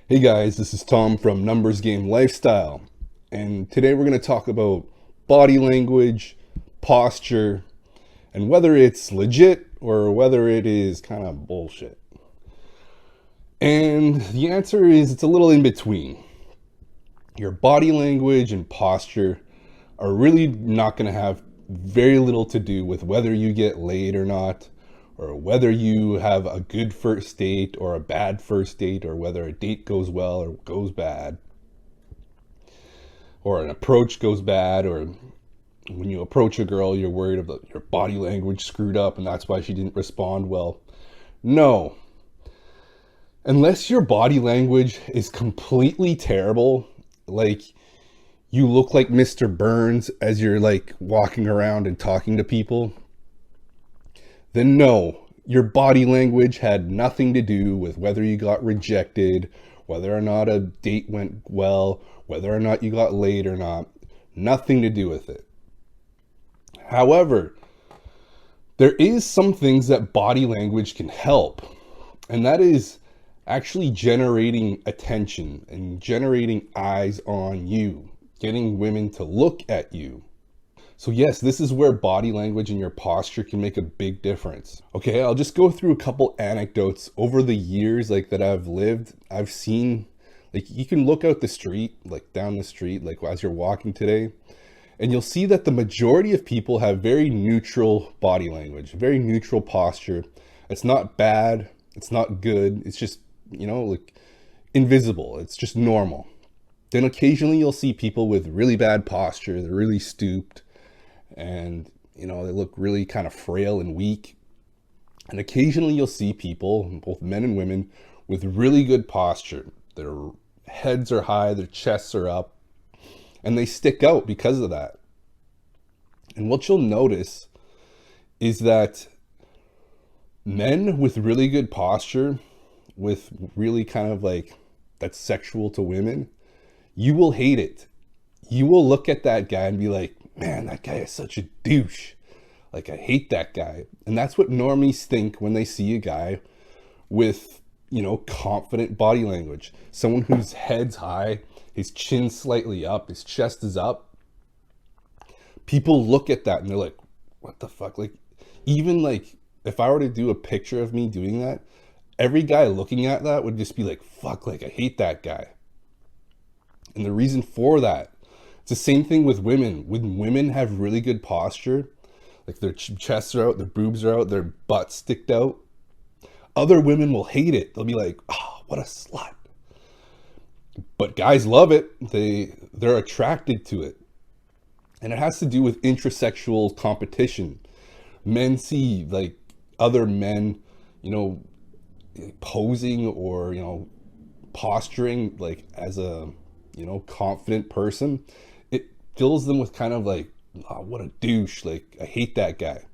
Hey guys, this is Tom from Numbers Game Lifestyle, and today we're going to talk about body language, posture, and whether it's legit or whether it is kind of bullshit. And the answer is it's a little in between. Your body language and posture are really not going to have very little to do with whether you get laid or not, or whether you have a good first date or a bad first date, or whether a date goes well or goes bad, or an approach goes bad, or when you approach a girl, you're worried about your body language screwed up and that's why she didn't respond well. No. Unless your body language is completely terrible, like you look like Mr. Burns as you're like walking around and talking to people, then no, your body language had nothing to do with whether you got rejected, whether or not a date went well, whether or not you got laid or not. Nothing to do with it. However, there is some things that body language can help, and that is actually generating attention and generating eyes on you, getting women to look at you. So yes, this is where body language and your posture can make a big difference. Okay, I'll just go through a couple anecdotes over the years like that I've lived. I've seen, like, you can look out the street, like down the street, like as you're walking today, and you'll see that the majority of people have very neutral body language, very neutral posture. It's not bad, it's not good, it's just, like invisible. It's just normal. Then occasionally you'll see people with really bad posture. They're really stooped and, they look really kind of frail and weak. And occasionally you'll see people, both men and women, with really good posture. Their heads are high, their chests are up, and they stick out because of that. And what you'll notice is that men with really good posture, with really kind of like that's sexual to women, you will hate it. You will look at that guy and be like, man, that guy is such a douche. Like, I hate that guy. And that's what normies think when they see a guy with, confident body language. Someone whose head's high, his chin slightly up, his chest is up. People look at that and they're like, what the fuck? Like, even like, if I were to do a picture of me doing that, every guy looking at that would just be like, fuck, like, I hate that guy. And the reason for that, it's the same thing with women. When women have really good posture, like their chests are out, their boobs are out, their butts sticked out, other women will hate it. They'll be like, oh, what a slut. But guys love it. They're attracted to it. And it has to do with intrasexual competition. Men see like other men, posing or, posturing like as a, confident person. It fills them with kind of like, oh, what a douche. Like, I hate that guy.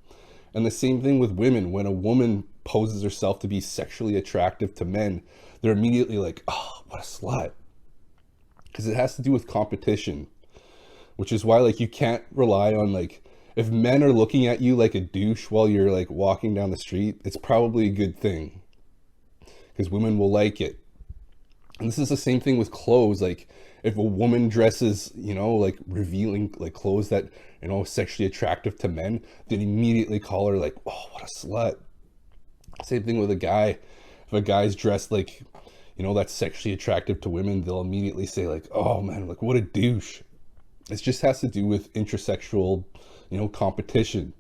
And the same thing with women. When a woman poses herself to be sexually attractive to men, they're immediately like, oh, what a slut. Because it has to do with competition, which is why like you can't rely on like, if men are looking at you like a douche while you're like walking down the street, it's probably a good thing because women will like it. And this is the same thing with clothes. Like, if a woman dresses, like revealing like clothes that, sexually attractive to men, they immediately call her like, oh, what a slut. Same thing with a guy. If a guy's dressed like, that's sexually attractive to women, they'll immediately say like, oh man, like what a douche. It just has to do with intrasexual, competition.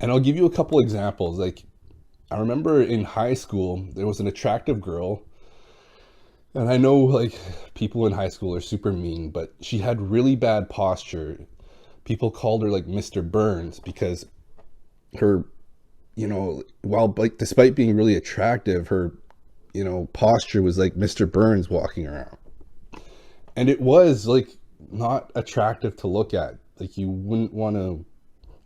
And I'll give you a couple examples. Like, I remember in high school, there was an attractive girl. And I know like people in high school are super mean, but she had really bad posture. People called her like Mr. Burns because her, while like despite being really attractive, her, posture was like Mr. Burns walking around. And it was like not attractive to look at. Like, you wouldn't want to,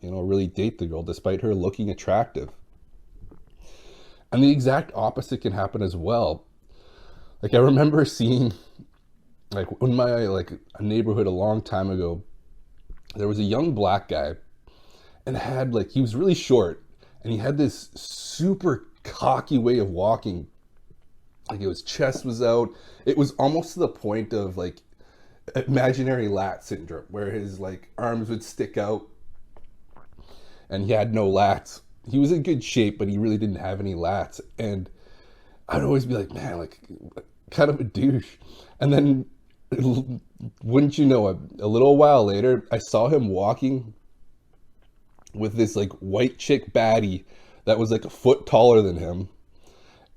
really date the girl despite her looking attractive. And the exact opposite can happen as well. Like, I remember seeing, like, in my, like, a neighborhood a long time ago, there was a young black guy and had, like, he was really short and he had this super cocky way of walking. Like his chest was out. It was almost to the point of like imaginary lat syndrome, where his like arms would stick out and he had no lats. He was in good shape, but he really didn't have any lats. And I'd always be like, man, like kind of a douche. And then wouldn't you know, a little while later, I saw him walking with this like white chick baddie that was like a foot taller than him.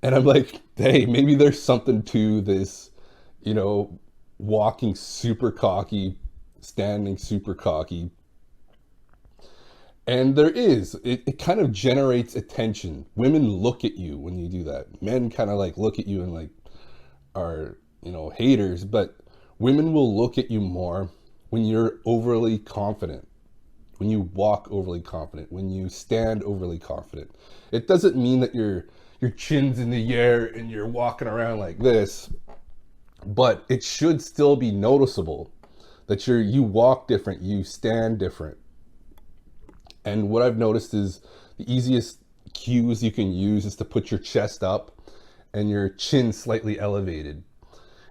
And I'm like, hey, maybe there's something to this, you know, walking super cocky, standing super cocky. And there is, it kind of generates attention. Women look at you when you do that. Men kind of like look at you and like are, you know, haters, but women will look at you more when you're overly confident, when you walk overly confident, when you stand overly confident. It doesn't mean that your chin's in the air and you're walking around like this, but it should still be noticeable that you walk different, you stand different. And what I've noticed is the easiest cues you can use is to put your chest up and your chin slightly elevated.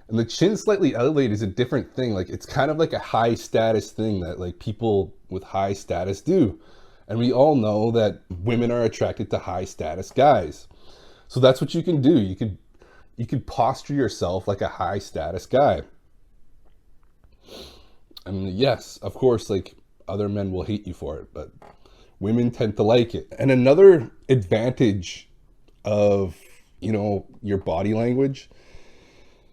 And the chin slightly elevated is a different thing. Like it's kind of like a high status thing that like people with high status do. And we all know that women are attracted to high status guys. So that's what you can do. You could posture yourself like a high status guy. And yes, of course, like other men will hate you for it, but women tend to like it. And another advantage of, you know, your body language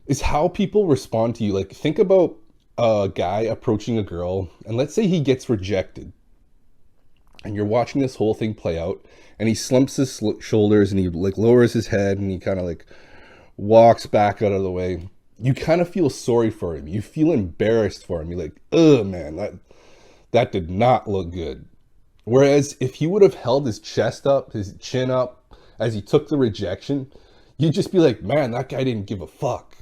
is how people respond to you. Like think about a guy approaching a girl and let's say he gets rejected and you're watching this whole thing play out and he slumps his shoulders and he like lowers his head and he kind of like walks back out of the way. You kind of feel sorry for him. You feel embarrassed for him. You're like, oh man, that did not look good. Whereas if he would have held his chest up, his chin up as he took the rejection, you'd just be like, man, that guy didn't give a fuck.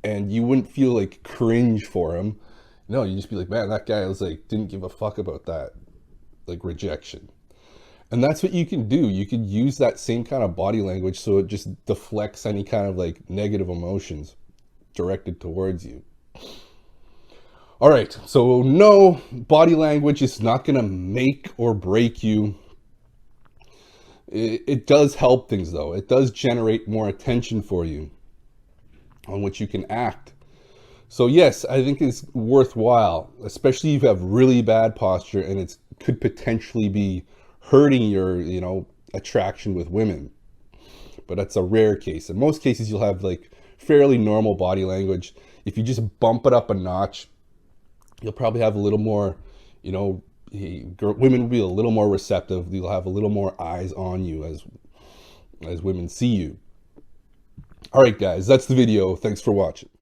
And you wouldn't feel like cringe for him. No, you just be like, man, that guy was like, didn't give a fuck about that, like rejection. And that's what you can do. You could use that same kind of body language so it just deflects any kind of like negative emotions directed towards you. All right, so no, body language is not going to make or break you. It does help things though. It does generate more attention for you on which you can act. So yes, I think it's worthwhile, especially if you have really bad posture and it could potentially be hurting your, you know, attraction with women. But that's a rare case. In most cases, you'll have like fairly normal body language. If you just bump it up a notch, you'll probably have a little more, you know, women will be a little more receptive. You'll have a little more eyes on you as women see you. All right, guys, that's the video. Thanks for watching.